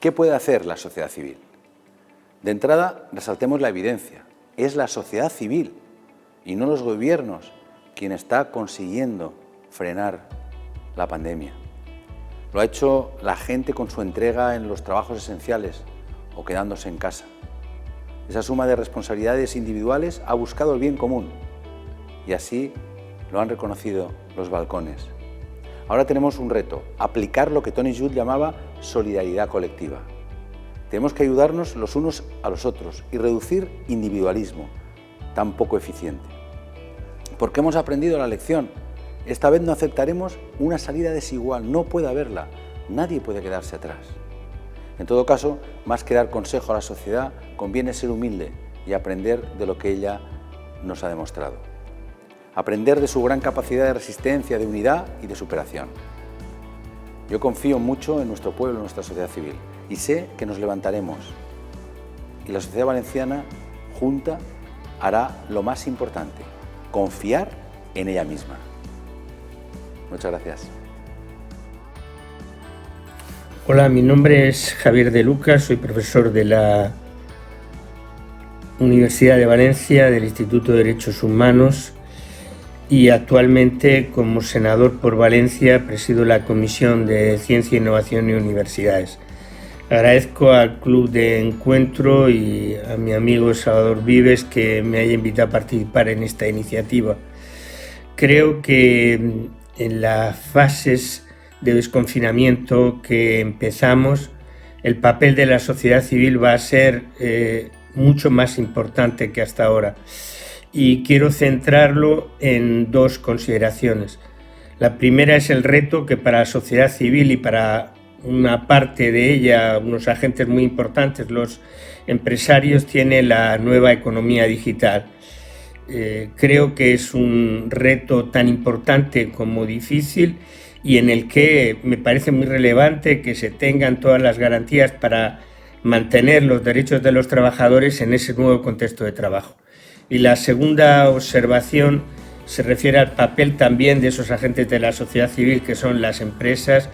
¿Qué puede hacer la sociedad civil? De entrada, resaltemos la evidencia. Es la sociedad civil y no los gobiernos quien está consiguiendo frenar la pandemia. Lo ha hecho la gente con su entrega en los trabajos esenciales o quedándose en casa. Esa suma de responsabilidades individuales ha buscado el bien común y así lo han reconocido los balcones. Ahora tenemos un reto, aplicar lo que Tony Judt llamaba solidaridad colectiva. Tenemos que ayudarnos los unos a los otros y reducir individualismo tan poco eficiente. Porque hemos aprendido la lección. Esta vez no aceptaremos una salida desigual, no puede haberla, nadie puede quedarse atrás. En todo caso, más que dar consejo a la sociedad, conviene ser humilde y aprender de lo que ella nos ha demostrado. Aprender de su gran capacidad de resistencia, de unidad y de superación. Yo confío mucho en nuestro pueblo, en nuestra sociedad civil, y sé que nos levantaremos. Y la sociedad valenciana, junta, hará lo más importante, confiar en ella misma. Muchas gracias. Hola, mi nombre es Javier de Lucas, soy profesor de la Universidad de Valencia, del Instituto de Derechos Humanos, y actualmente como senador por Valencia presido la Comisión de Ciencia, Innovación y Universidades. Agradezco al Club de Encuentro y a mi amigo Salvador Vives que me haya invitado a participar en esta iniciativa. Creo que en las fases de desconfinamiento que empezamos, el papel de la sociedad civil va a ser mucho más importante que hasta ahora. Y quiero centrarlo en dos consideraciones. La primera es el reto que para la sociedad civil y para una parte de ella, unos agentes muy importantes, los empresarios, tiene la nueva economía digital. Creo que es un reto tan importante como difícil y en el que me parece muy relevante que se tengan todas las garantías para mantener los derechos de los trabajadores en ese nuevo contexto de trabajo. Y la segunda observación se refiere al papel también de esos agentes de la sociedad civil que son las empresas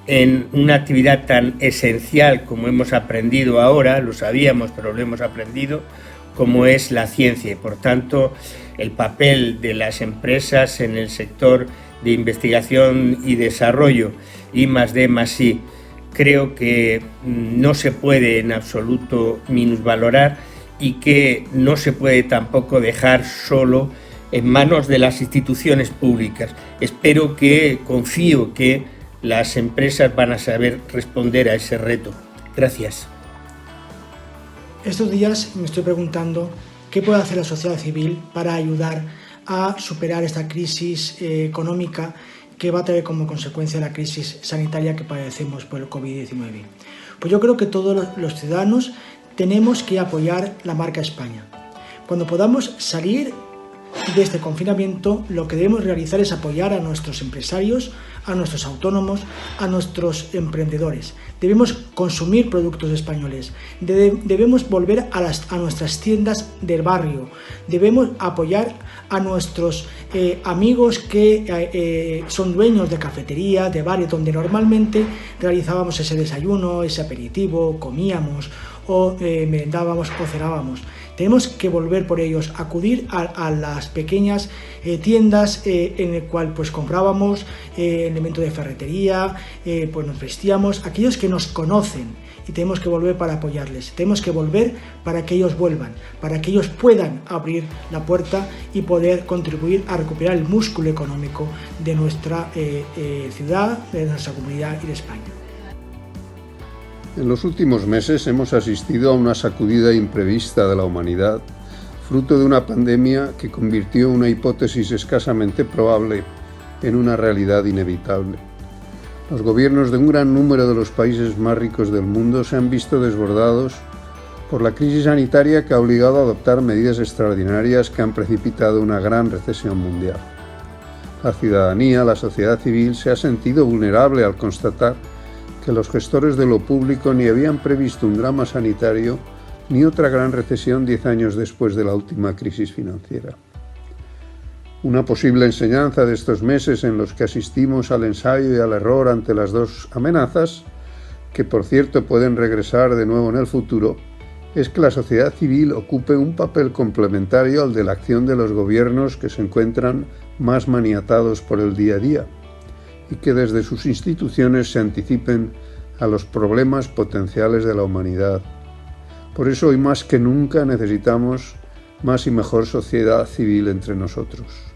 en una actividad tan esencial como hemos aprendido ahora, lo sabíamos pero lo hemos aprendido, como es la ciencia y por tanto el papel de las empresas en el sector de investigación y desarrollo I+D+I. Creo que no se puede en absoluto minusvalorar y que no se puede tampoco dejar solo en manos de las instituciones públicas. Confío que las empresas van a saber responder a ese reto. Gracias. Estos días me estoy preguntando qué puede hacer la sociedad civil para ayudar a superar esta crisis económica que va a traer como consecuencia la crisis sanitaria que padecemos por el COVID-19. Pues yo creo que todos los ciudadanos tenemos que apoyar la marca España. Cuando podamos salir de este confinamiento, lo que debemos realizar es apoyar a nuestros empresarios, a nuestros autónomos, a nuestros emprendedores. Debemos consumir productos españoles, debemos volver a nuestras tiendas del barrio, debemos apoyar a nuestros amigos que son dueños de cafetería, de bares, donde normalmente realizábamos ese desayuno, ese aperitivo, comíamos o merendábamos o cenábamos. Tenemos que volver por ellos, acudir a las pequeñas tiendas en el cual pues comprábamos elementos de ferretería, pues nos vestíamos, aquellos que nos conocen, y tenemos que volver para apoyarles, tenemos que volver para que ellos vuelvan, para que ellos puedan abrir la puerta y poder contribuir a recuperar el músculo económico de nuestra ciudad, de nuestra comunidad y de España. En los últimos meses hemos asistido a una sacudida imprevista de la humanidad, fruto de una pandemia que convirtió una hipótesis escasamente probable en una realidad inevitable. Los gobiernos de un gran número de los países más ricos del mundo se han visto desbordados por la crisis sanitaria que ha obligado a adoptar medidas extraordinarias que han precipitado una gran recesión mundial. La ciudadanía, la sociedad civil, se ha sentido vulnerable al constatar que los gestores de lo público ni habían previsto un drama sanitario ni otra gran recesión 10 años después de la última crisis financiera. Una posible enseñanza de estos meses en los que asistimos al ensayo y al error ante las dos amenazas que por cierto pueden regresar de nuevo en el futuro, es que la sociedad civil ocupe un papel complementario al de la acción de los gobiernos que se encuentran más maniatados por el día a día y que desde sus instituciones se anticipen a los problemas potenciales de la humanidad. Por eso hoy más que nunca necesitamos más y mejor sociedad civil entre nosotros.